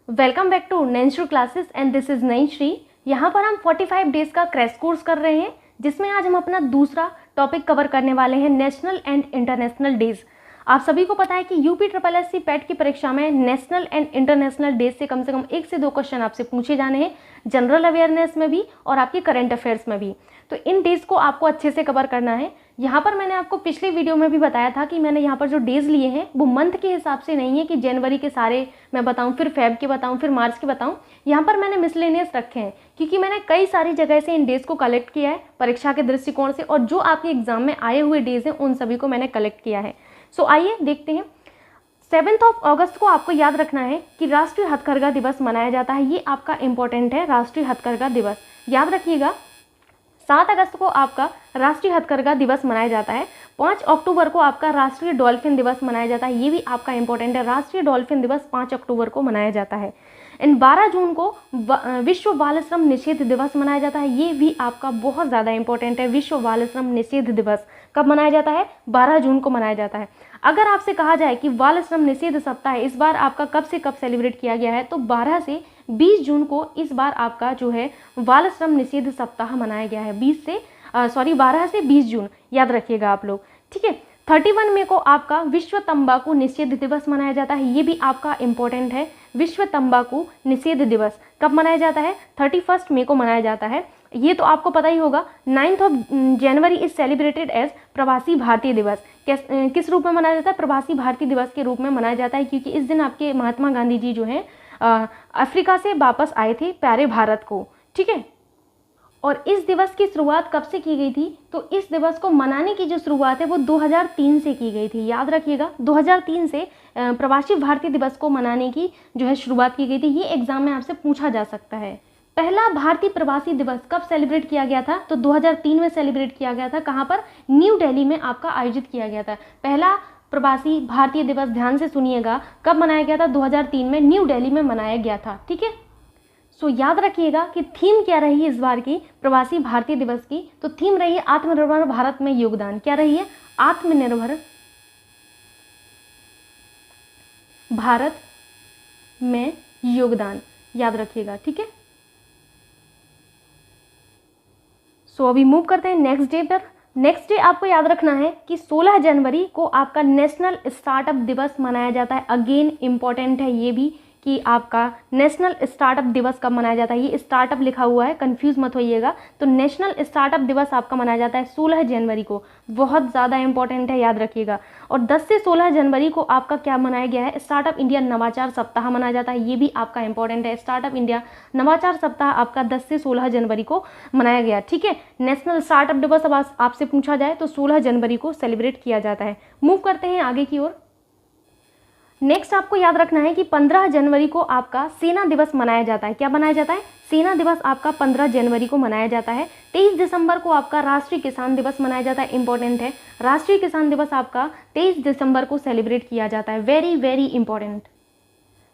Welcome back to Nainshree classes and this is Nainshree. यहाँ पर हम 45 डेज का क्रैश कोर्स कर रहे हैं, जिसमें आज हम अपना दूसरा टॉपिक कवर करने वाले हैं, नेशनल एंड इंटरनेशनल डेज। आप सभी को पता है कि यूपी ट्रिपल एससी पैट की परीक्षा में नेशनल एंड इंटरनेशनल डेज से कम 1 से 2 क्वेश्चन आपसे पूछे जाने हैं, जनरल अवेयरनेस में भी और आपकी करंट अफेयर्स में भी। तो इन डेज को आपको अच्छे से कवर करना है। यहाँ पर मैंने आपको पिछले वीडियो में भी बताया था कि मैंने यहाँ पर जो डेज लिए हैं वो मंथ के हिसाब से नहीं है कि जनवरी के सारे मैं बताऊँ, फिर फेब के बताऊँ, फिर मार्च के बताऊँ। यहाँ पर मैंने मिसलेनियस रखे हैं क्योंकि मैंने कई सारी जगह से इन डेज को कलेक्ट किया है परीक्षा के दृष्टिकोण से, और जो आपके एग्जाम में आए हुए डेज हैं उन सभी को मैंने कलेक्ट किया है। सो आइए देखते हैं। 7 अगस्त को आपको याद रखना है कि राष्ट्रीय हथकरघा दिवस मनाया जाता है। ये आपका इंपॉर्टेंट है, राष्ट्रीय हथकरघा दिवस याद रखिएगा। 7 अगस्त को आपका राष्ट्रीय हथकरघा दिवस मनाया जाता है। 5 अक्टूबर को आपका राष्ट्रीय डॉल्फिन दिवस मनाया जाता है। ये भी आपका इंपॉर्टेंट है, राष्ट्रीय डॉल्फिन दिवस 5 अक्टूबर को मनाया जाता है। एंड 12 जून को विश्व बाल श्रम निषेध दिवस मनाया जाता है। ये भी आपका बहुत ज़्यादा इंपॉर्टेंट है। विश्व बाल श्रम निषेध दिवस कब मनाया जाता है? 12 जून को मनाया जाता है। अगर आपसे कहा जाए कि बाल श्रम निषेध सप्ताह इस बार आपका कब से कब सेलिब्रेट किया गया है, तो 12 से 20 जून को इस बार आपका जो है बाल श्रम निषेध सप्ताह मनाया गया है। 12 से 20 जून याद रखिएगा आप लोग, ठीक है। 31 मई को आपका विश्व तंबाकू निषेध दिवस मनाया जाता है। ये भी आपका इंपॉर्टेंट है। विश्व तंबाकू निषेध दिवस कब मनाया जाता है? 31 मई को मनाया जाता है। ये तो आपको पता ही होगा। 9 जनवरी इज सेलिब्रेटेड एज प्रवासी भारतीय दिवस। किस रूप में मनाया जाता है? प्रवासी भारतीय दिवस के रूप में मनाया जाता है, क्योंकि इस दिन आपके महात्मा गांधी जी जो हैं अफ्रीका से वापस आए थे प्यारे भारत को, ठीक है। और इस दिवस की शुरुआत कब से की गई थी? तो इस दिवस को मनाने की जो शुरुआत है वो 2003 से की गई थी। याद रखिएगा, 2003 से प्रवासी भारतीय दिवस को मनाने की जो है शुरुआत की गई थी। ये एग्जाम में आपसे पूछा जा सकता है। पहला भारतीय प्रवासी दिवस कब सेलिब्रेट किया गया था? तो 2003 में सेलिब्रेट किया गया था। कहाँ पर? न्यू दिल्ली में आपका आयोजित किया गया था। पहला प्रवासी भारतीय दिवस, ध्यान से सुनिएगा, कब मनाया गया था? 2003 में न्यू दिल्ली में मनाया गया था, ठीक है। सो याद रखिएगा कि थीम क्या रही है इस बार की प्रवासी भारतीय दिवस की? तो थीम रही है आत्मनिर्भर भारत में योगदान। क्या रही है? आत्मनिर्भर भारत में योगदान, याद रखिएगा, ठीक है। सो अभी मूव करते हैं नेक्स्ट डे पर। नेक्स्ट डे आपको याद रखना है कि 16 जनवरी को आपका नेशनल स्टार्टअप दिवस मनाया जाता है। अगेन इंपॉर्टेंट है ये भी कि आपका नेशनल स्टार्टअप दिवस कब मनाया जाता है। ये स्टार्टअप लिखा हुआ है, कंफ्यूज मत होइएगा। तो नेशनल स्टार्टअप दिवस आपका मनाया जाता है 16 जनवरी को। बहुत ज़्यादा इंपॉर्टेंट है, याद रखिएगा। और 10 से 16 जनवरी को आपका क्या मनाया गया है? स्टार्टअप इंडिया नवाचार सप्ताह मनाया जाता है। ये भी आपका इंपॉर्टेंट है। स्टार्टअप इंडिया नवाचार सप्ताह आपका 10 से 16 जनवरी को मनाया गया, ठीक है। नेशनल स्टार्टअप दिवस अब आपसे पूछा जाए तो 16 जनवरी को सेलिब्रेट किया जाता है। मूव करते हैं आगे की ओर। नेक्स्ट आपको याद रखना है कि 15 जनवरी को आपका सेना दिवस मनाया जाता है। क्या मनाया जाता है? सेना दिवस आपका 15 जनवरी को मनाया जाता है। 23 दिसंबर को आपका राष्ट्रीय किसान दिवस मनाया जाता है। इंपॉर्टेंट है, राष्ट्रीय किसान दिवस आपका 23 दिसंबर को सेलिब्रेट किया जाता है। Very very important.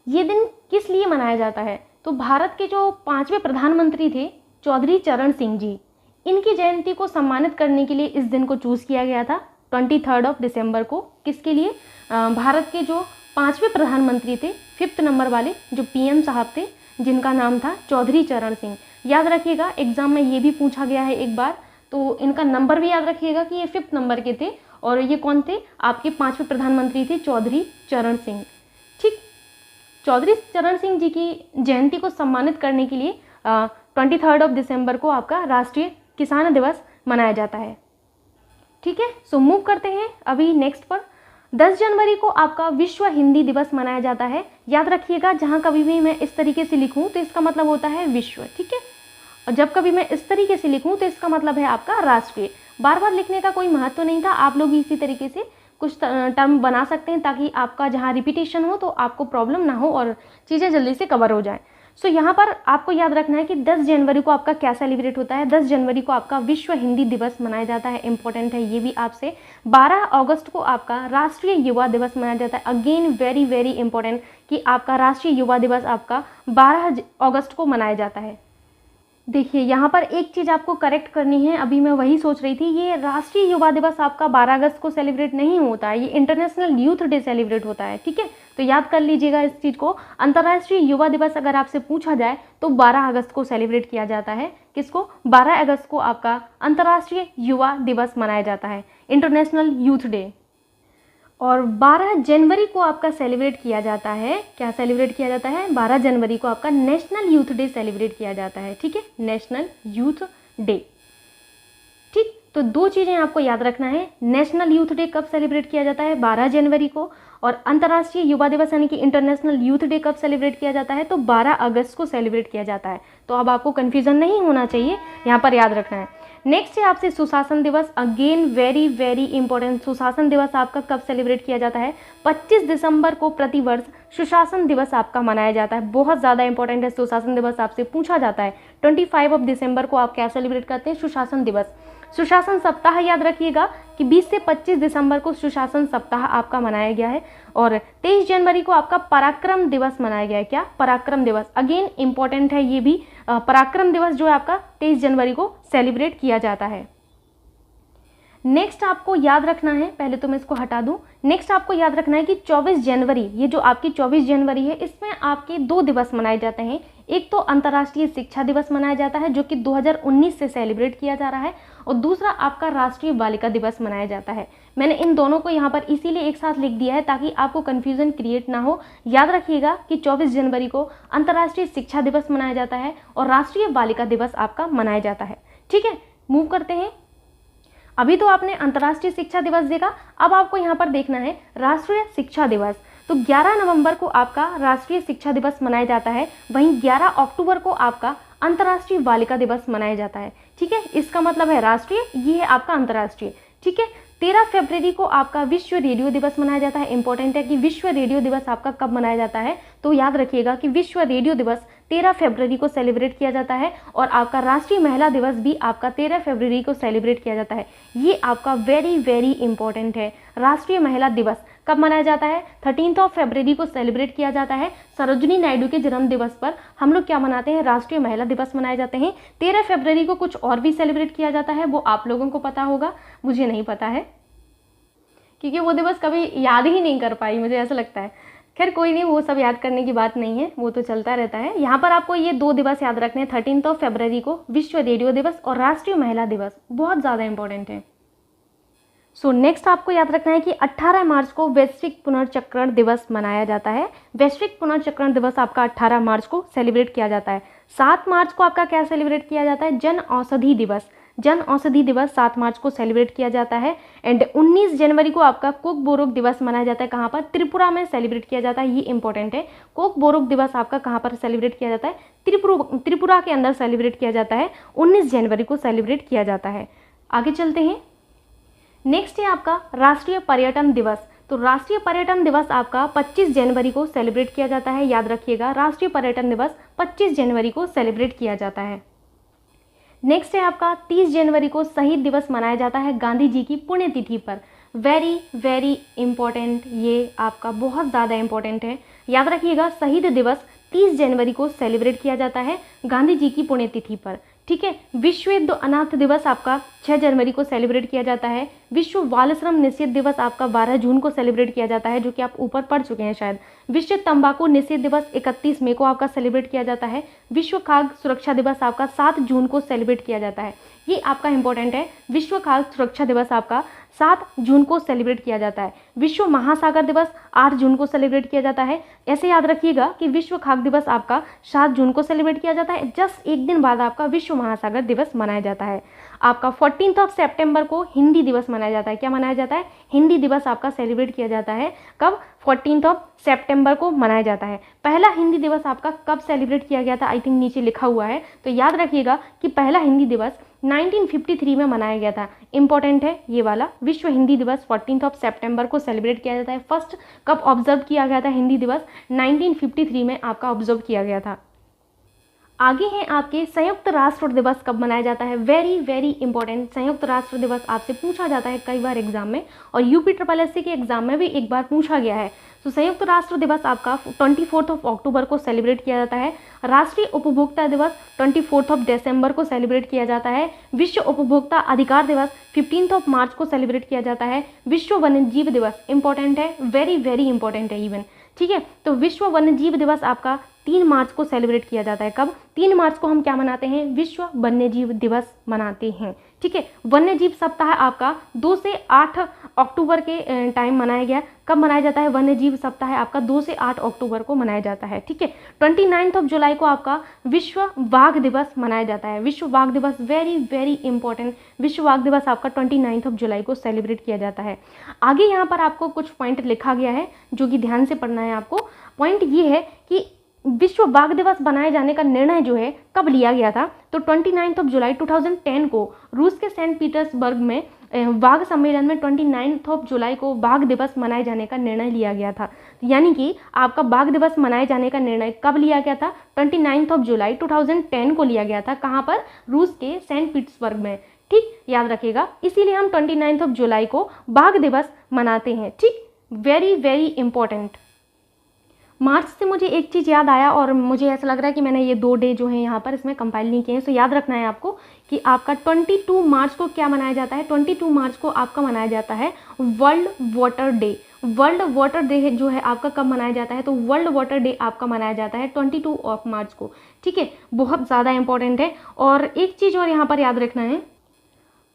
ये दिन किस लिए मनाया जाता है? तो भारत के जो 5वें प्रधानमंत्री थे चौधरी चरण सिंह जी, इनकी जयंती को सम्मानित करने के लिए इस दिन को चूज किया गया था 23 दिसंबर को। किसके लिए? भारत के जो 5वें प्रधानमंत्री थे, 5th नंबर वाले जो पीएम साहब थे, जिनका नाम था चौधरी चरण सिंह। याद रखिएगा, एग्जाम में ये भी पूछा गया है एक बार, तो इनका नंबर भी याद रखिएगा कि ये 5th नंबर के थे। और ये कौन थे? आपके 5वें प्रधानमंत्री थे चौधरी चरण सिंह, ठीक। चौधरी चरण सिंह जी की जयंती को सम्मानित करने के लिए 23 दिसंबर को आपका राष्ट्रीय किसान दिवस मनाया जाता है, ठीक है। सो मूव करते हैं अभी नेक्स्ट पर। 10 जनवरी को आपका विश्व हिंदी दिवस मनाया जाता है। याद रखिएगा, जहाँ कभी भी मैं इस तरीके से लिखूं तो इसका मतलब होता है विश्व, ठीक है। और जब कभी मैं इस तरीके से लिखूं तो इसका मतलब है आपका राष्ट्रीय। बार बार लिखने का कोई महत्व नहीं था, आप लोग भी इसी तरीके से कुछ टर्म बना सकते हैं ताकि आपका जहाँ रिपीटेशन हो तो आपको प्रॉब्लम ना हो और चीज़ें जल्दी से कवर हो जाए। सो यहाँ पर आपको याद रखना है कि 10 जनवरी को आपका क्या सेलिब्रेट होता है? 10 जनवरी को आपका विश्व हिंदी दिवस मनाया जाता है। इंपॉर्टेंट है ये भी आपसे। 12 अगस्त को आपका राष्ट्रीय युवा दिवस मनाया जाता है। अगेन वेरी वेरी इंपॉर्टेंट कि आपका राष्ट्रीय युवा दिवस आपका 12 अगस्त को मनाया जाता है। देखिए यहाँ पर एक चीज़ आपको करेक्ट करनी है, अभी मैं वही सोच रही थी। ये राष्ट्रीय युवा दिवस आपका 12 अगस्त को सेलिब्रेट नहीं होता है, ये इंटरनेशनल यूथ डे सेलिब्रेट होता है, ठीक है। तो याद कर लीजिएगा इस चीज़ को। अंतर्राष्ट्रीय युवा दिवस अगर आपसे पूछा जाए तो 12 अगस्त को सेलिब्रेट किया जाता है। किसको? 12 अगस्त को आपका अंतर्राष्ट्रीय युवा दिवस मनाया जाता है, इंटरनेशनल यूथ डे। और 12 जनवरी को आपका सेलिब्रेट किया जाता है, क्या सेलिब्रेट किया जाता है? 12 जनवरी को आपका नेशनल यूथ डे सेलिब्रेट किया जाता है, ठीक है, नेशनल यूथ डे। ठीक, तो दो चीज़ें आपको याद रखना है। नेशनल यूथ डे कब सेलिब्रेट किया जाता है? 12 जनवरी को। और अंतर्राष्ट्रीय युवा दिवस यानी कि इंटरनेशनल यूथ डे कब सेलिब्रेट किया जाता है? तो 12 अगस्त को सेलिब्रेट किया जाता है। तो अब आपको कन्फ्यूज़न नहीं होना चाहिए, यहाँ पर याद रखना है। नेक्स्ट है आपसे सुशासन दिवस। Again very very important. सुशासन दिवस आपका कब सेलिब्रेट किया जाता है? 25 दिसंबर को प्रतिवर्ष सुशासन दिवस आपका मनाया जाता है। बहुत ज़्यादा इंपॉर्टेंट है सुशासन दिवस, आपसे पूछा जाता है। 25 दिसंबर को आप क्या सेलिब्रेट करते हैं? सुशासन दिवस। सुशासन सप्ताह याद रखिएगा कि 20 से 25 दिसंबर को सुशासन सप्ताह आपका मनाया गया है। और 23 जनवरी को आपका पराक्रम दिवस मनाया गया है। क्या? पराक्रम दिवस। अगेन इंपॉर्टेंट है ये भी। पराक्रम दिवस जो है आपका 23 जनवरी को सेलिब्रेट किया जाता है। नेक्स्ट आपको याद रखना है, पहले तो मैं इसको हटा दूं। नेक्स्ट आपको याद रखना है कि 24 जनवरी, ये जो आपकी 24 जनवरी है, इसमें आपके 2 दिवस मनाए जाते हैं। एक तो अंतर्राष्ट्रीय शिक्षा दिवस मनाया जाता है जो कि 2019 से सेलिब्रेट किया जा रहा है, और दूसरा आपका राष्ट्रीय बालिका दिवस मनाया जाता है। मैंने इन दोनों को यहाँ पर इसीलिए एक साथ लिख दिया है ताकि आपको कन्फ्यूजन क्रिएट ना हो। याद रखिएगा कि 24 जनवरी को अंतर्राष्ट्रीय शिक्षा दिवस मनाया जाता है और राष्ट्रीय बालिका दिवस आपका मनाया जाता है। ठीक है, मूव करते हैं। अभी तो आपने अंतर्राष्ट्रीय शिक्षा दिवस देखा, अब आपको यहाँ पर देखना है राष्ट्रीय शिक्षा दिवस। तो 11 नवंबर को आपका राष्ट्रीय शिक्षा दिवस मनाया जाता है, वहीं 11 अक्टूबर को आपका अंतर्राष्ट्रीय बालिका दिवस मनाया जाता है। ठीक है, इसका मतलब है राष्ट्रीय, ये है आपका अंतर्राष्ट्रीय। ठीक है, 13 फरवरी को आपका विश्व रेडियो दिवस मनाया जाता है। इंपॉर्टेंट है कि विश्व रेडियो दिवस आपका कब मनाया जाता है, तो याद रखिएगा कि विश्व रेडियो दिवस 13 फरवरी को सेलिब्रेट किया जाता है, और आपका राष्ट्रीय महिला दिवस भी आपका 13 फरवरी को सेलिब्रेट किया जाता है। ये आपका वेरी वेरी इंपॉर्टेंट है। राष्ट्रीय महिला दिवस कब मनाया जाता है? 13 फरवरी को सेलिब्रेट किया जाता है। सरोजिनी नायडू के जन्म दिवस पर हम लोग क्या मनाते हैं? राष्ट्रीय महिला दिवस मनाए जाते हैं। 13 फरवरी को कुछ और भी सेलिब्रेट किया जाता है, वो आप लोगों को पता होगा, मुझे नहीं पता है, क्योंकि वो दिवस कभी याद ही नहीं कर पाई, मुझे ऐसा लगता है। खैर कोई नहीं, वो सब याद करने की बात नहीं है, वो तो चलता रहता है। यहाँ पर आपको ये 2 दिवस याद रखने हैं, 13 फरवरी को विश्व रेडियो दिवस और राष्ट्रीय महिला दिवस, बहुत ज़्यादा इंपॉर्टेंट है। सो नेक्स्ट आपको याद रखना है कि 18 मार्च को वैश्विक पुनर्चक्रण दिवस मनाया जाता है। वैश्विक पुनर्चक्रण दिवस आपका 18 मार्च को सेलिब्रेट किया जाता है। 7 मार्च को आपका क्या सेलिब्रेट किया जाता है? जन औषधि दिवस। जन औषधि दिवस 7 मार्च को सेलिब्रेट किया जाता है। एंड 19 जनवरी को आपका कोकबोरोक दिवस मनाया जाता है। कहाँ पर? त्रिपुरा में सेलिब्रेट किया जाता है, ये इंपॉर्टेंट है। कोकबोरोक दिवस आपका कहाँ पर सेलिब्रेट किया जाता है? त्रिपुरा के अंदर सेलिब्रेट किया जाता है। 19 जनवरी को सेलिब्रेट किया जाता है। आगे चलते हैं। नेक्स्ट है आपका राष्ट्रीय पर्यटन दिवस। तो राष्ट्रीय पर्यटन दिवस आपका 25 जनवरी को सेलिब्रेट किया जाता है। याद रखिएगा, राष्ट्रीय पर्यटन दिवस 25 जनवरी को सेलिब्रेट किया जाता है। नेक्स्ट है आपका 30 जनवरी को शहीद दिवस मनाया जाता है गांधी जी की पुण्यतिथि पर। वेरी वेरी इंपॉर्टेंट, ये आपका बहुत ज़्यादा इंपॉर्टेंट है। याद रखिएगा, शहीद दिवस 30 जनवरी को सेलिब्रेट किया जाता है गांधी जी की पुण्यतिथि पर। ठीक है, विश्व युद्ध अनाथ दिवस आपका 6 जनवरी को सेलिब्रेट किया जाता है। विश्व बाल श्रम निषेध दिवस आपका 12 जून को सेलिब्रेट किया जाता है, जो कि आप ऊपर पढ़ चुके हैं शायद। विश्व तंबाकू निषेध दिवस 31 मई को आपका सेलिब्रेट किया जाता है। विश्व खाद्य सुरक्षा दिवस आपका 7 जून को सेलिब्रेट किया जाता है। ये आपका इंपॉर्टेंट है, विश्व खाद्य सुरक्षा दिवस आपका 7 जून को सेलिब्रेट किया जाता है। विश्व महासागर दिवस 8 जून को सेलिब्रेट किया जाता है। ऐसे याद रखिएगा कि विश्व खाद्य दिवस आपका 7 जून को सेलिब्रेट किया जाता है। जस्ट एक दिन बाद आपका विश्व महासागर दिवस मनाया जाता है। आपका 14 सितंबर को हिंदी दिवस मनाया जाता है। क्या मनाया जाता है? हिंदी दिवस आपका सेलिब्रेट किया जाता है। कब? 14 सितंबर को मनाया जाता है। पहला हिंदी दिवस आपका कब सेलिब्रेट किया गया था? आई थिंक नीचे लिखा हुआ है, तो याद रखिएगा कि पहला हिंदी दिवस 1953 में मनाया गया था। इंपॉर्टेंट है ये वाला। विश्व हिंदी दिवस 14 सितंबर को सेलिब्रेट किया जाता है। फर्स्ट कब ऑब्जर्व किया गया था हिंदी दिवस? 1953 में आपका ऑब्जर्व किया गया था। आगे हैं आपके संयुक्त राष्ट्र दिवस कब मनाया जाता है? Very very important. संयुक्त राष्ट्र दिवस आपसे पूछा जाता है कई बार एग्जाम में, और यूपी SSSC के एग्जाम में भी एक बार पूछा गया है। तो संयुक्त राष्ट्र दिवस आपका 24 अक्टूबर को सेलिब्रेट किया जाता है। राष्ट्रीय उपभोक्ता दिवस 24 दिसंबर को सेलिब्रेट किया जाता है। विश्व उपभोक्ता अधिकार दिवस 15 मार्च को सेलिब्रेट किया जाता है। विश्व वन्यजीव दिवस इंपॉर्टेंट है, वेरी वेरी इंपॉर्टेंट है इवन, ठीक है। तो विश्व वन्यजीव दिवस आपका 3 मार्च को सेलिब्रेट किया जाता है। कब? 3 मार्च को हम क्या मनाते हैं? विश्व वन्यजीव दिवस मनाते हैं, ठीक है। वन्यजीव सप्ताह आपका 2 से 8 अक्टूबर के टाइम मनाया गया। कब मनाया जाता है? वन्यजीव सप्ताह आपका 2 से 8 अक्टूबर को मनाया जाता है, ठीक है। 29 जुलाई को आपका विश्व बाघ दिवस मनाया जाता है। विश्व बाघ दिवस वेरी वेरी इंपॉर्टेंट, विश्व बाघ दिवस आपका 29 जुलाई को सेलिब्रेट किया जाता है। आगे यहाँ पर आपको कुछ पॉइंट लिखा गया है जो कि ध्यान से पढ़ना है आपको। पॉइंट ये है कि विश्व बाघ दिवस बनाए जाने का निर्णय जो है कब लिया गया था? तो 29 जुलाई 2010 को रूस के सेंट पीटर्सबर्ग में बाघ सम्मेलन में 29 जुलाई को बाघ दिवस मनाए जाने का निर्णय लिया गया था। यानी कि आपका बाघ दिवस मनाए जाने का निर्णय कब लिया गया था? 29 जुलाई 2010 को लिया गया था। कहाँ पर? रूस के सेंट पीटर्सबर्ग में, ठीक, याद रखिएगा। इसीलिए हम 29 जुलाई को बाघ दिवस मनाते हैं, ठीक, वेरी वेरी इंपॉर्टेंट। मार्च से मुझे एक चीज़ याद आया और मुझे ऐसा लग रहा है कि मैंने ये 2 डे जो है यहाँ पर इसमें कंपाइल नहीं किए हैं। सो याद रखना है आपको कि आपका 22 मार्च को क्या मनाया जाता है? 22 मार्च को आपका मनाया जाता है world water day. World water day जो है आपका कब मनाया जाता है? तो वर्ल्ड वाटर डे आपका मनाया जाता है 22 मार्च को, ठीक है। बहुत ज़्यादा इंपॉर्टेंट है। और एक चीज़ और यहाँ पर याद रखना है,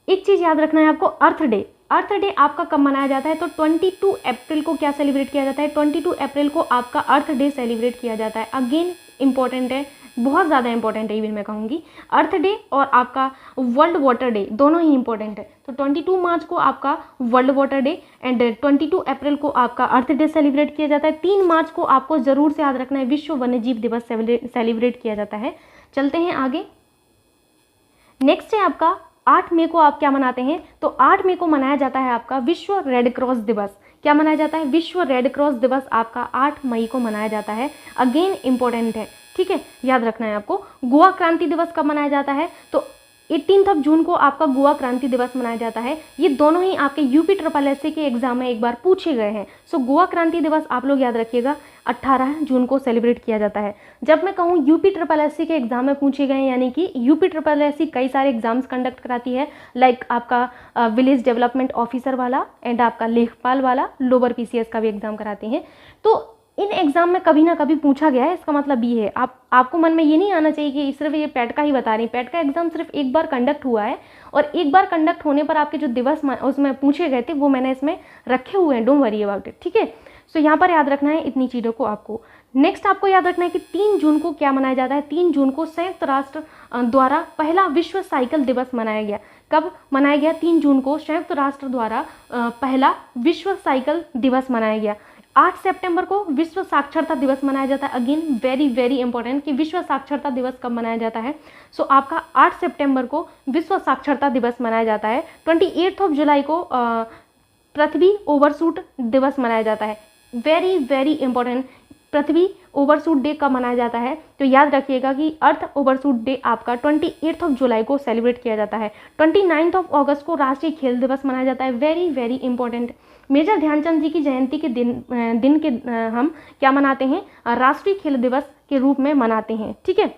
एक चीज़ याद रखना है आपको, अर्थ डे। अर्थ डे आपका कब मनाया जाता है? तो 22 अप्रैल को क्या सेलिब्रेट किया जाता है? 22 अप्रैल को आपका अर्थ डे सेलिब्रेट किया जाता है। अगेन इंपॉर्टेंट है, बहुत ज़्यादा इंपॉर्टेंट है इवन मैं कहूँगी। अर्थ डे और आपका वर्ल्ड वाटर डे दोनों ही इंपॉर्टेंट है। तो 22 मार्च को आपका वर्ल्ड वाटर डे एंड 22 अप्रैल को आपका अर्थ डे सेलिब्रेट किया जाता है। 3 मार्च को आपको ज़रूर से याद रखना है विश्व वन्यजीव दिवस सेलिब्रेट किया जाता है। चलते हैं आगे। नेक्स्ट है आपका 8 मई को आप क्या मनाते हैं? तो 8 मई को मनाया जाता है आपका विश्व रेड क्रॉस दिवस। क्या मनाया जाता है? विश्व रेड क्रॉस दिवस आपका 8 मई को मनाया जाता है। अगेन इंपॉर्टेंट है, ठीक है, याद रखना है आपको। गोवा क्रांति दिवस कब मनाया जाता है? तो 18 जून को आपका गोवा क्रांति दिवस मनाया जाता है। ये दोनों ही आपके UPSSC के एग्जाम में एक बार पूछे गए हैं। सो गोवा क्रांति दिवस आप लोग याद रखिएगा 18 जून को सेलिब्रेट किया जाता है। जब मैं कहूँ UPSSC के एग्जाम में पूछे गए हैं, यानी कि UPSSC कई सारे एग्जाम्स कंडक्ट कराती है, लाइक आपका विलेज डेवलपमेंट ऑफिसर वाला एंड आपका लेखपाल वाला, लोअर PCS का भी एग्जाम कराते हैं। तो इन एग्जाम में कभी ना कभी पूछा गया है, इसका मतलब ये है। आपको मन में ये नहीं आना चाहिए कि सिर्फ ये पैट का ही बता रही है। पैट का एग्जाम सिर्फ एक बार कंडक्ट हुआ है और एक बार कंडक्ट होने पर आपके जो दिवस उसमें पूछे गए थे वो मैंने इसमें रखे हुए हैं, डोंट वरी अबाउट इट, ठीक है। सो यहाँ पर याद रखना है इतनी चीज़ों को आपको। नेक्स्ट आपको याद रखना है कि 3 जून को क्या मनाया जाता है? 3 जून को संयुक्त राष्ट्र द्वारा पहला विश्व साइकिल दिवस मनाया गया। कब मनाया गया? 3 जून को संयुक्त राष्ट्र द्वारा पहला विश्व साइकिल दिवस मनाया गया। 8 सितंबर को विश्व साक्षरता दिवस मनाया जाता है। अगेन वेरी वेरी इंपॉर्टेंट कि विश्व साक्षरता दिवस कब मनाया जाता है। सो आपका 8 सितंबर को विश्व साक्षरता दिवस मनाया जाता है। 28 जुलाई को पृथ्वी ओवरशूट दिवस मनाया जाता है। वेरी वेरी इंपॉर्टेंट, पृथ्वी ओवरशूट डे कब मनाया जाता है? तो याद रखिएगा कि अर्थ ओवरशूट डे आपका 28 जुलाई को सेलिब्रेट किया जाता है। 29 अगस्त को राष्ट्रीय खेल दिवस मनाया जाता है। Very very important, major Dhyanchand ji की जयंती के दिन के हम क्या मनाते हैं? राष्ट्रीय खेल दिवस के रूप में मनाते हैं, ठीक है।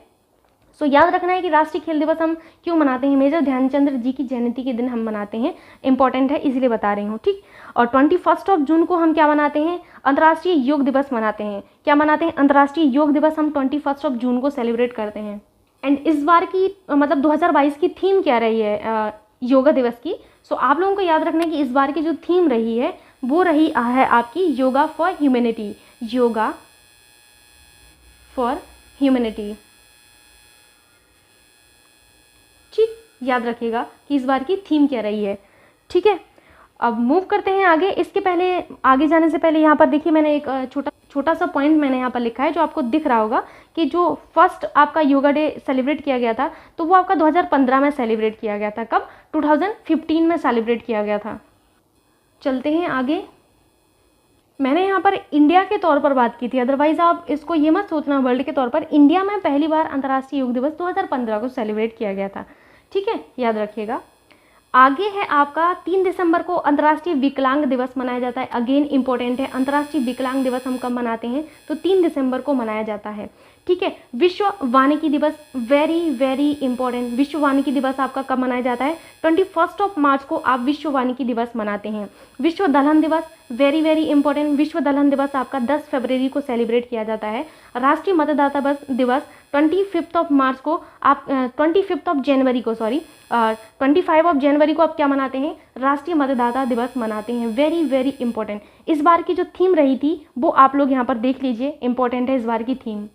सो याद रखना है कि राष्ट्रीय खेल दिवस हम क्यों मनाते हैं? मेजर ध्यानचंद जी की जयंती के दिन हम मनाते हैं, इंपॉर्टेंट है इसलिए बता रही हूँ, ठीक। और 21 जून को हम क्या मनाते हैं? अंतर्राष्ट्रीय योग दिवस मनाते हैं। क्या मनाते हैं? अंतर्राष्ट्रीय योग दिवस हम 21 जून को सेलिब्रेट करते हैं। एंड इस बार की मतलब 2022 की थीम क्या रही है योगा दिवस की? सो आप लोगों को याद रखना है कि इस बार की जो थीम रही है वो रही है आपकी yoga for humanity. Yoga for humanity, ठीक, याद रखिएगा कि इस बार की थीम क्या रही है, ठीक है। अब मूव करते हैं आगे। इसके पहले आगे जाने से पहले यहाँ पर देखिए मैंने एक छोटा सा पॉइंट मैंने यहाँ पर लिखा है जो आपको दिख रहा होगा कि जो फर्स्ट आपका योगा डे सेलिब्रेट किया गया था तो वो आपका 2015 में सेलिब्रेट किया गया था। कब? 2015 में सेलिब्रेट किया गया था। चलते हैं आगे। मैंने यहाँ पर इंडिया के तौर पर बात की थी, अदरवाइज आप इसको ये मत सोचना वर्ल्ड के तौर पर। इंडिया में पहली बार अंतर्राष्ट्रीय योग दिवस 2015 को सेलिब्रेट किया गया था, ठीक है, याद रखिएगा। आगे है आपका 3 दिसंबर को अंतर्राष्ट्रीय विकलांग दिवस मनाया जाता है। अगेन इंपॉर्टेंट है, अंतर्राष्ट्रीय विकलांग दिवस हम कब मनाते हैं, तो 3 दिसंबर को मनाया जाता है। ठीक है। विश्व वानिकी दिवस, वेरी वेरी इंपॉर्टेंट। विश्व वानिकी दिवस आपका कब मनाया जाता है, 21 मार्च को आप विश्व वानिकी दिवस मनाते हैं। विश्व दलहन दिवस, वेरी वेरी इंपॉर्टेंट। विश्व दलहन दिवस आपका 10 फरवरी को सेलिब्रेट किया जाता है। राष्ट्रीय मतदाता दिवस 25 मार्च को आप 25 जनवरी को 25 जनवरी को आप क्या मनाते हैं, राष्ट्रीय मतदाता दिवस मनाते हैं। Very very important. इस बार की जो थीम रही थी वो आप लोग यहाँ पर देख लीजिए, इंपॉर्टेंट है इस बार की थीम।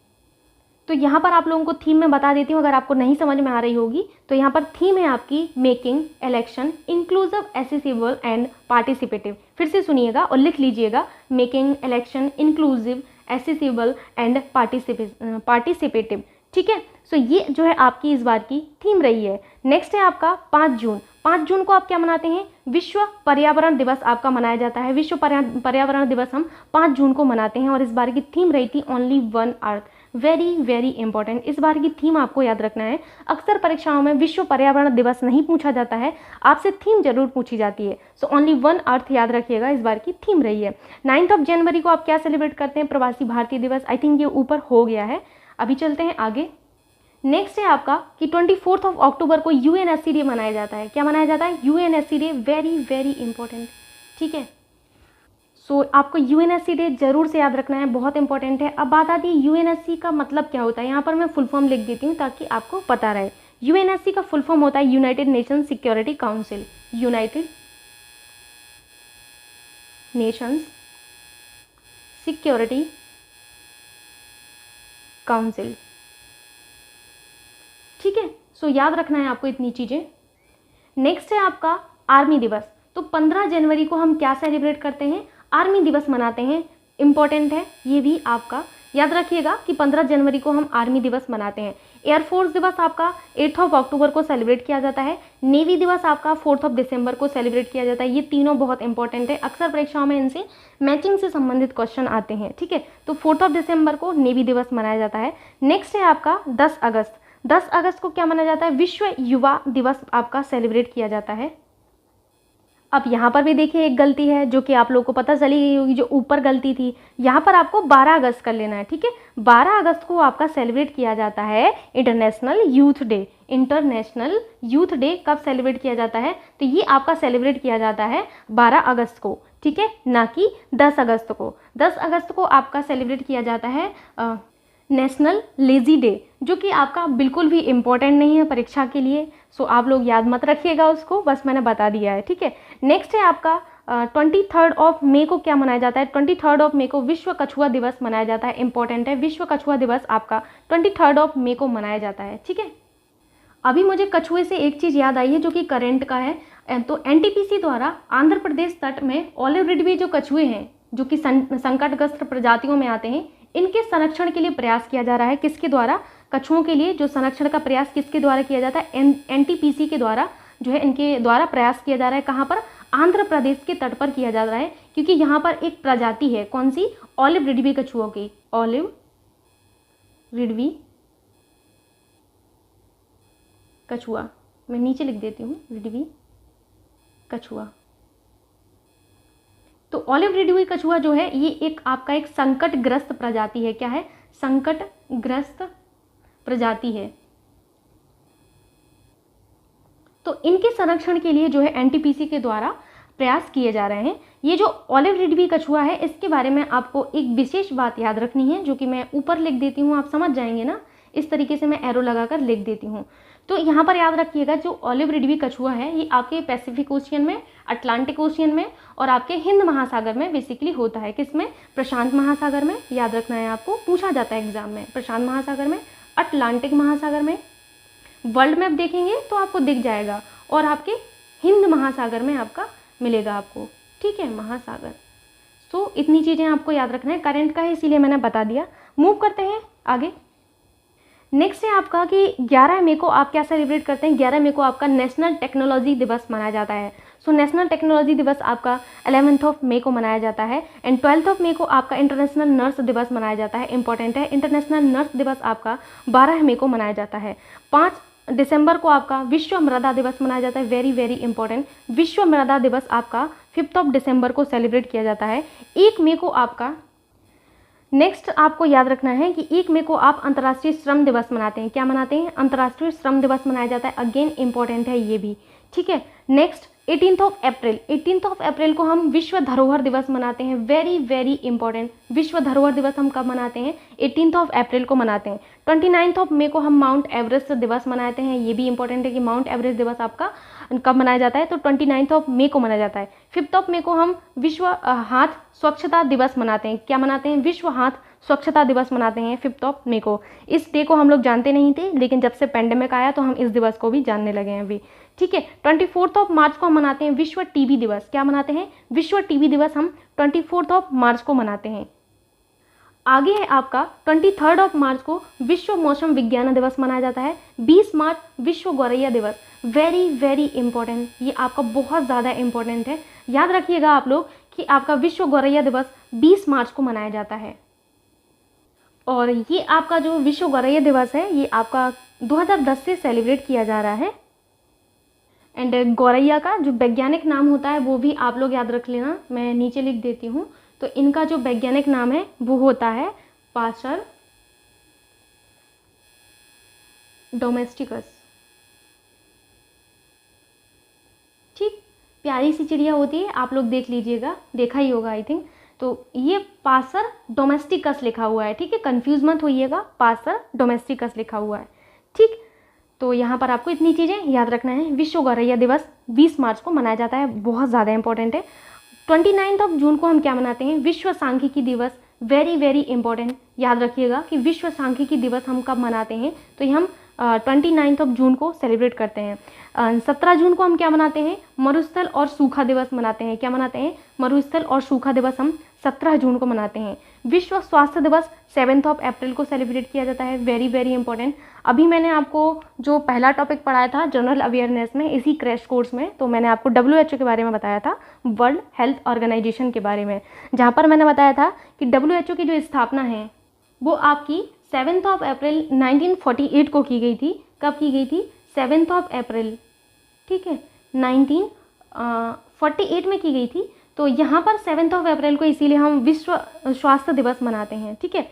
तो यहाँ पर आप लोगों को थीम में बता देती हूँ, अगर आपको नहीं समझ में आ रही होगी तो यहाँ पर थीम है आपकी making election inclusive, accessible and participative. फिर से सुनिएगा और लिख लीजिएगा, making election inclusive, accessible and participative. ठीक है। सो ये जो है आपकी इस बार की थीम रही है। नेक्स्ट है आपका 5 जून। 5 जून को आप क्या मनाते हैं, विश्व पर्यावरण दिवस आपका मनाया जाता है। विश्व पर्यावरण दिवस हम 5 जून को मनाते हैं और इस बार की थीम रही थी only one earth. Very very important. इस बार की थीम आपको याद रखना है। अक्सर परीक्षाओं में विश्व पर्यावरण दिवस नहीं पूछा जाता है, आपसे थीम जरूर पूछी जाती है। सो ओनली वन अर्थ याद रखिएगा, इस बार की थीम रही है। 9 जनवरी को आप क्या सेलिब्रेट करते हैं, प्रवासी भारतीय दिवस। आई थिंक ये ऊपर हो गया है। अभी चलते हैं आगे। नेक्स्ट है आपका कि 24 अक्टूबर को यूएनएससी डे मनाया जाता है। क्या मनाया जाता है, UNSC day. Very very important. ठीक है। सो आपको यूएनएससी डे जरूर से याद रखना है, बहुत इंपॉर्टेंट है। अब बात आती है यूएनएससी का मतलब क्या होता है। यहाँ पर मैं फुल फॉर्म लिख देती हूँ ताकि आपको पता रहे। यूएनएससी का फुल फॉर्म होता है United nation security council. United Nations security council. ठीक है। सो याद रखना है आपको इतनी चीजें। नेक्स्ट है आपका आर्मी दिवस। तो 15 जनवरी को हम क्या सेलिब्रेट करते हैं, आर्मी दिवस मनाते हैं। इंपॉर्टेंट है ये भी आपका, याद रखिएगा कि 15 जनवरी को हम आर्मी दिवस मनाते हैं। एयरफोर्स दिवस आपका 8 अक्टूबर को सेलिब्रेट किया जाता है। नेवी दिवस आपका 4 दिसंबर को सेलिब्रेट किया जाता है। ये तीनों बहुत इंपॉर्टेंट है, अक्सर परीक्षाओं में इनसे मैचिंग से संबंधित क्वेश्चन आते हैं। ठीक है। तो 4 दिसंबर को नेवी दिवस मनाया जाता है। नेक्स्ट है आपका 10 अगस्त। 10 अगस्त को क्या मनाया जाता है, विश्व युवा दिवस आपका सेलिब्रेट किया जाता है। अब यहाँ पर भी देखिए एक गलती है जो कि आप लोगों को पता चली गई होगी, जो ऊपर गलती थी। यहाँ पर आपको 12 अगस्त कर लेना है। ठीक है। 12 अगस्त को आपका सेलिब्रेट किया जाता है international youth day. International youth day कब सेलिब्रेट किया जाता है, तो ये आपका सेलिब्रेट किया जाता है 12 अगस्त को। ठीक है, ना कि 10 अगस्त को। 10 अगस्त को आपका सेलिब्रेट किया जाता है नेशनल लेजी डे, जो कि आपका बिल्कुल भी इम्पोर्टेंट नहीं है परीक्षा के लिए। सो आप लोग याद मत रखिएगा उसको, बस मैंने बता दिया है। ठीक है। नेक्स्ट है आपका 23 मई को क्या मनाया जाता है, 23 मई को विश्व कछुआ दिवस मनाया जाता है। इंपॉर्टेंट है, विश्व कछुआ दिवस आपका 23 मई को मनाया जाता है। ठीक है। अभी मुझे कछुए से एक चीज़ याद आई है जो कि करंट का है। तो एनटीपीसी द्वारा आंध्र प्रदेश तट में ऑलिव रिडवे जो कछुए हैं, जो कि संकटग्रस्त प्रजातियों में आते हैं, इनके संरक्षण के लिए प्रयास किया जा रहा है। किसके द्वारा, कछुओं के लिए जो संरक्षण का प्रयास किसके द्वारा किया जाता है, एनटीपीसी के द्वारा जो है इनके द्वारा प्रयास किया जा रहा है। कहाँ पर, आंध्र प्रदेश के तट पर किया जा रहा है, क्योंकि यहाँ पर एक प्रजाति है, कौन सी, ऑलिव रिडवी कछुओं की। ऑलिव रिडवी कछुआ, मैं नीचे लिख देती हूँ, रिडवी कछुआ। तो ऑलिव रिडवी कछुआ जो है ये एक आपका एक संकटग्रस्त प्रजाति है। क्या है, संकटग्रस्त प्रजाति है। तो इनके संरक्षण के लिए जो है एनटीपीसी के द्वारा प्रयास किए जा रहे हैं। ये जो ऑलिव रिडवी कछुआ है, इसके बारे में आपको एक विशेष बात याद रखनी है, जो कि मैं ऊपर लिख देती हूँ, आप समझ जाएंगे ना। इस तरीके से मैं एरो लगाकर लिख देती हूँ। तो यहाँ पर याद रखिएगा, जो ऑलिव रिडवी कछुआ है ये आपके पैसिफिक ओशियन में, अटलांटिक ओशियन में और आपके हिंद महासागर में बेसिकली होता है। किसमें, प्रशांत महासागर में। याद रखना है आपको, पूछा जाता है एग्जाम में। प्रशांत महासागर में, अटलांटिक महासागर में। वर्ल्ड मैप देखेंगे तो आपको दिख जाएगा, और आपके हिंद महासागर में आपका मिलेगा आपको। ठीक है, महासागर। तो इतनी चीज़ें आपको याद रखना है, करंट का है इसीलिए मैंने बता दिया। मूव करते हैं आगे। नेक्स्ट है आपका कि 11 मई को आप क्या सेलिब्रेट करते हैं, 11 मई को आपका नेशनल टेक्नोलॉजी दिवस मनाया जाता है। सो नेशनल टेक्नोलॉजी दिवस आपका 11 मई को मनाया जाता है। एंड 12 मई को आपका इंटरनेशनल नर्स दिवस मनाया जाता है। इंपॉर्टेंट है, इंटरनेशनल नर्स दिवस आपका 12 मई को मनाया जाता है। 5 दिसंबर को आपका विश्व मृदा दिवस मनाया जाता है, वेरी वेरी इंपॉर्टेंट। विश्व मृदा दिवस आपका 5 दिसंबर को सेलिब्रेट किया जाता है। 1 मई को आपका, नेक्स्ट आपको याद रखना है कि 1 मई को आप अंतर्राष्ट्रीय श्रम दिवस मनाते हैं। क्या मनाते हैं? अंतर्राष्ट्रीय श्रम दिवस मनाया जाता है। अगेन इंपॉर्टेंट है ये भी, ठीक है। नेक्स्ट 18 अप्रैल को हम विश्व धरोहर दिवस मनाते हैं, वेरी वेरी इंपॉर्टेंट। विश्व धरोहर दिवस हम कब मनाते हैं? 18 अप्रैल को मनाते हैं। 29 मई को हम माउंट एवरेस्ट दिवस मनाते हैं, ये भी इंपॉर्टेंट है कि माउंट एवरेस्ट दिवस आपका कब मनाया जाता है? तो 29 मई को मनाया जाता है। 5 मई को हम विश्व हाथ स्वच्छता दिवस मनाते हैं। क्या मनाते हैं? विश्व हाथ स्वच्छता दिवस मनाते हैं 5 मई को। इस डे को हम लोग जानते नहीं थे, लेकिन जब से पेंडेमिक आया तो हम इस दिवस को भी जानने लगे हैं अभी, ठीक है। 24 मार्च को हम मनाते हैं विश्व टीबी दिवस। क्या मनाते हैं? विश्व टीबी दिवस हम 24 मार्च को मनाते हैं। आगे है आपका 23 मार्च को विश्व मौसम विज्ञान दिवस मनाया जाता है। 20 मार्च विश्व गौरैया दिवस, वेरी वेरी इंपॉर्टेंट, ये आपका बहुत ज़्यादा इंपॉर्टेंट है। याद रखिएगा आप लोग कि आपका विश्व गौरैया दिवस 20 मार्च को मनाया जाता है। और ये आपका जो विश्व गौरैया दिवस है ये आपका 2010 से सेलिब्रेट किया जा रहा है। एंड गौरैया का जो वैज्ञानिक नाम होता है वो भी आप लोग याद रख लेना, मैं नीचे लिख देती हूँ। तो इनका जो वैज्ञानिक नाम है वो होता है पासर डोमेस्टिकस, ठीक। प्यारी सी चिड़िया होती है, आप लोग देख लीजिएगा, देखा ही होगा आई थिंक। तो ये पासर डोमेस्टिकस लिखा हुआ है, ठीक है, कंफ्यूज मत होइएगा, पासर डोमेस्टिकस लिखा हुआ है, ठीक। तो यहाँ पर आपको इतनी चीज़ें याद रखना है। विश्व गौरैया दिवस 20 मार्च को मनाया जाता है, बहुत ज़्यादा इंपॉर्टेंट है। 29 जून को हम क्या मनाते हैं? विश्व सांख्यिकी दिवस, वेरी वेरी इंपॉर्टेंट। याद रखिएगा कि विश्व सांख्यिकी दिवस हम कब मनाते हैं? तो ये हम 29 जून को सेलिब्रेट करते हैं। 17 जून को हम क्या मनाते हैं? मरुस्थल और सूखा दिवस मनाते हैं। क्या मनाते हैं? मरुस्थल और सूखा दिवस हम 17 जून को मनाते हैं। विश्व स्वास्थ्य दिवस 7 अप्रैल को सेलिब्रेट किया जाता है, वेरी वेरी इंपॉर्टेंट। अभी मैंने आपको जो पहला टॉपिक पढ़ाया था जनरल अवेयरनेस में, इसी क्रैश कोर्स में, तो मैंने आपको WHO के बारे में बताया था, वर्ल्ड हेल्थ ऑर्गेनाइजेशन के बारे में, जहाँ पर मैंने बताया था कि WHO की जो स्थापना है वो आपकी 7 अप्रैल 1948 को की गई थी। कब की गई थी? 7 अप्रैल, ठीक है, 1948 में की गई थी। तो यहाँ पर 7 अप्रैल को इसीलिए हम विश्व स्वास्थ्य दिवस मनाते हैं, ठीक है,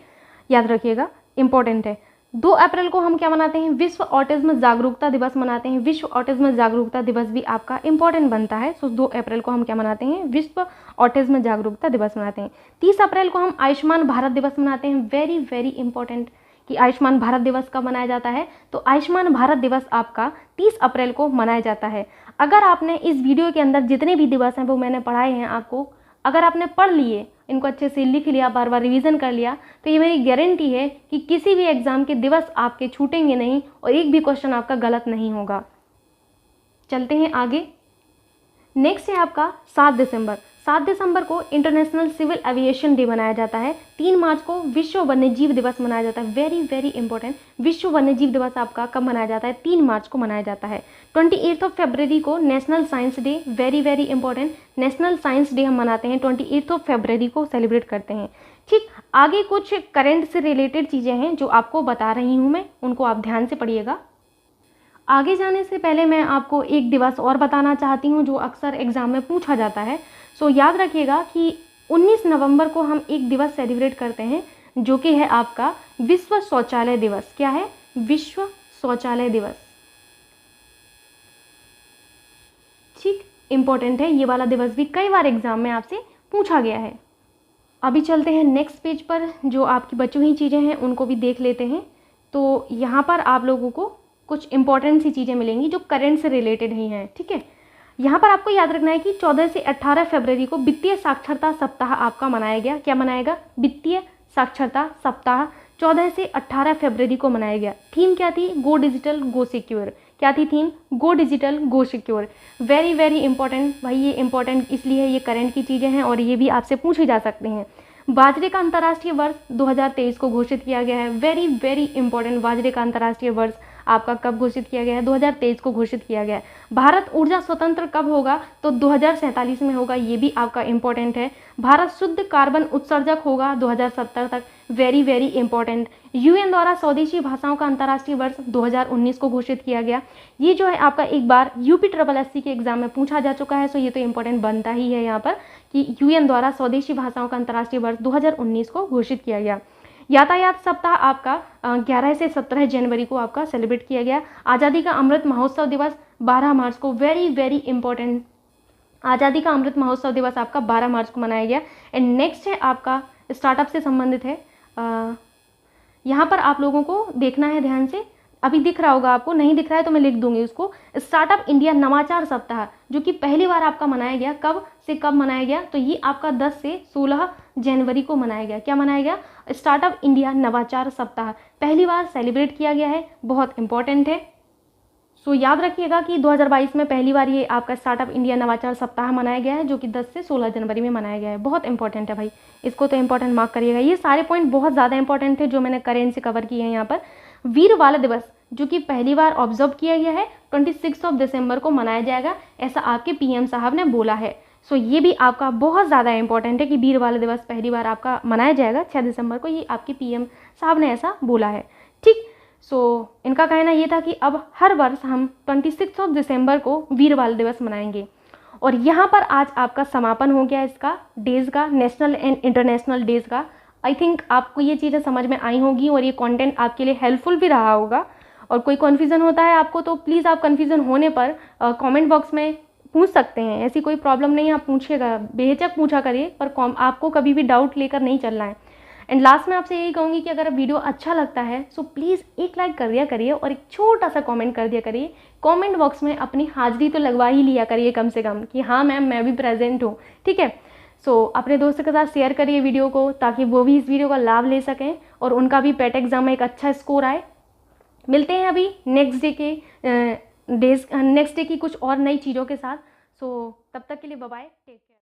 याद रखिएगा, इंपॉर्टेंट है। 2 अप्रैल को हम क्या मनाते हैं? विश्व ऑटिज्म जागरूकता दिवस मनाते हैं। विश्व ऑटिज्म जागरूकता दिवस भी आपका इंपॉर्टेंट बनता है। सो 2 अप्रैल को हम क्या मनाते हैं? विश्व ऑटिज्म जागरूकता दिवस मनाते हैं। 30 अप्रैल को हम आयुष्मान भारत दिवस मनाते हैं, वेरी वेरी इंपॉर्टेंट कि आयुष्मान भारत दिवस कब मनाया जाता है? तो आयुष्मान भारत दिवस आपका 30 अप्रैल को मनाया जाता है। अगर आपने इस वीडियो के अंदर जितने भी दिवस हैं वो मैंने पढ़ाए हैं आपको, अगर आपने पढ़ लिए, इनको अच्छे से लिख लिया, बार बार रिवीजन कर लिया, तो ये मेरी गारंटी है कि किसी भी एग्जाम के दिवस आपके छूटेंगे नहीं और एक भी क्वेश्चन आपका गलत नहीं होगा। चलते हैं आगे। नेक्स्ट है आपका 7 दिसंबर। 7 दिसंबर को इंटरनेशनल सिविल एविएशन डे मनाया जाता है। 3 मार्च को विश्व वन्यजीव दिवस मनाया जाता है, वेरी वेरी इंपॉर्टेंट। विश्व वन्यजीव दिवस आपका कब मनाया जाता है? 3 मार्च को मनाया जाता है। 28 फरवरी को national science day, very very important. National science day हम मनाते हैं, 28 फरवरी को सेलिब्रेट करते हैं, ठीक। आगे कुछ करंट से रिलेटेड चीज़ें हैं जो आपको बता रही हूँ मैं, उनको आप ध्यान से पढ़िएगा। आगे जाने से पहले मैं आपको एक दिवस और बताना चाहती हूँ जो अक्सर एग्ज़ाम में पूछा जाता है। सो याद रखिएगा कि 19 नवंबर को हम एक दिवस सेलिब्रेट करते हैं जो कि है आपका विश्व शौचालय दिवस। क्या है? विश्व शौचालय दिवस, ठीक, इंपॉर्टेंट है। ये वाला दिवस भी कई बार एग्जाम में आपसे पूछा गया है। अभी चलते हैं नेक्स्ट पेज पर, जो आपकी बची हुई चीज़ें हैं उनको भी देख लेते हैं। तो यहाँ पर आप लोगों को कुछ इंपॉर्टेंट सी चीज़ें मिलेंगी जो करंट से रिलेटेड ही हैं, ठीक है। यहाँ पर आपको याद रखना है कि 14 से 18 फरवरी को वित्तीय साक्षरता सप्ताह आपका मनाया गया। क्या मनाएगा? वित्तीय साक्षरता सप्ताह 14 से 18 फरवरी को मनाया गया। थीम क्या थी? गो डिजिटल गो सिक्योर। क्या थी थीम? गो डिजिटल गो सिक्योर, वेरी वेरी इंपॉर्टेंट। भाई ये इंपॉर्टेंट इसलिए ये करंट की चीज़ें हैं और ये भी आपसे पूछी जा सकती हैं। बाजरे का अंतर्राष्ट्रीय वर्ष 2023 को घोषित किया गया है, वेरी वेरी इंपॉर्टेंट। बाजरे का अंतर्राष्ट्रीय वर्ष आपका कब घोषित किया गया है? 2023 को घोषित किया गया है। भारत ऊर्जा स्वतंत्र कब होगा? तो 2047 में होगा, ये भी आपका इंपॉर्टेंट है। भारत शुद्ध कार्बन उत्सर्जक होगा 2070 तक, वेरी वेरी इंपॉर्टेंट। यूएन द्वारा स्वदेशी भाषाओं का अंतर्राष्ट्रीय वर्ष 2019 को घोषित किया गया। ये जो है आपका एक बार UPSSC के एग्जाम में पूछा जा चुका है, सो ये तो इंपॉर्टेंट बनता ही है यहाँ पर कि यूएन द्वारा स्वदेशी भाषाओं का अंतर्राष्ट्रीय वर्ष 2019 को घोषित किया गया। यातायात सप्ताह आपका 11 से 17 जनवरी को आपका सेलिब्रेट किया गया। आज़ादी का अमृत महोत्सव दिवस 12 मार्च को, वेरी वेरी इंपॉर्टेंट। आज़ादी का अमृत महोत्सव दिवस आपका 12 मार्च को मनाया गया। एंड नेक्स्ट है आपका स्टार्टअप से संबंधित है। यहाँ पर आप लोगों को देखना है ध्यान से, अभी दिख रहा होगा आपको, नहीं दिख रहा है तो मैं लिख दूंगी उसको। स्टार्टअप इंडिया नवाचार सप्ताह जो कि पहली बार आपका मनाया गया, कब से कब मनाया गया, तो ये आपका 10 से 16 जनवरी को मनाया गया। क्या मनाया गया? स्टार्टअप इंडिया नवाचार सप्ताह पहली बार सेलिब्रेट किया गया है, बहुत इंपॉर्टेंट है। सो याद रखिएगा कि 2022 में पहली बार ये आपका स्टार्टअप इंडिया नवाचार सप्ताह मनाया गया है, जो कि 10 से 16 जनवरी में मनाया गया है। बहुत इंपॉर्टेंट है भाई, इसको तो इंपॉर्टेंट मार्क करिएगा। ये सारे पॉइंट बहुत ज़्यादा इंपॉर्टेंट थे जो मैंने करेंट से कवर किए हैं यहाँ पर। वीर बाल दिवस जो कि पहली बार ऑब्जर्व किया गया है 26 दिसंबर को मनाया जाएगा, ऐसा आपके PM साहब ने बोला है। सो ये भी आपका बहुत ज़्यादा इंपॉर्टेंट है कि वीर बाल दिवस पहली बार आपका मनाया जाएगा 6 दिसंबर को, ये आपके PM साहब ने ऐसा बोला है। ठीक, सो इनका कहना ये था कि अब हर वर्ष हम 26 दिसंबर को वीर बाल दिवस मनाएंगे। और यहाँ पर आज आपका समापन हो गया इसका डेज़ का, नेशनल एंड इंटरनेशनल डेज़ का। आई थिंक आपको ये चीज़ें समझ में आई होगी और ये कंटेंट आपके लिए हेल्पफुल भी रहा होगा। और कोई कन्फ्यूज़न होता है आपको तो प्लीज़ आप कन्फ्यूज़न होने पर कमेंट बॉक्स में पूछ सकते हैं, ऐसी कोई प्रॉब्लम नहीं है, आप पूछिएगा, बेहिचक पूछा करिए, पर आपको कभी भी डाउट लेकर नहीं चलना है। एंड लास्ट में आपसे यही कहूँगी कि अगर वीडियो अच्छा लगता है सो प्लीज़ एक लाइक कर दिया करिए और एक छोटा सा कमेंट कर दिया करिए। कमेंट बॉक्स में अपनी हाजिरी तो लगवा ही लिया करिए कम से कम कि हाँ मैम मैं भी प्रेजेंट हूँ, ठीक है। सो अपने दोस्तों के साथ शेयर करिए वीडियो को ताकि वो भी इस वीडियो का लाभ ले सकें और उनका भी पेट एग्जाम में एक अच्छा स्कोर आए। मिलते हैं अभी नेक्स्ट डे की कुछ और नई चीज़ों के साथ। सो तब तक के लिए बाय बाय, टेक केयर।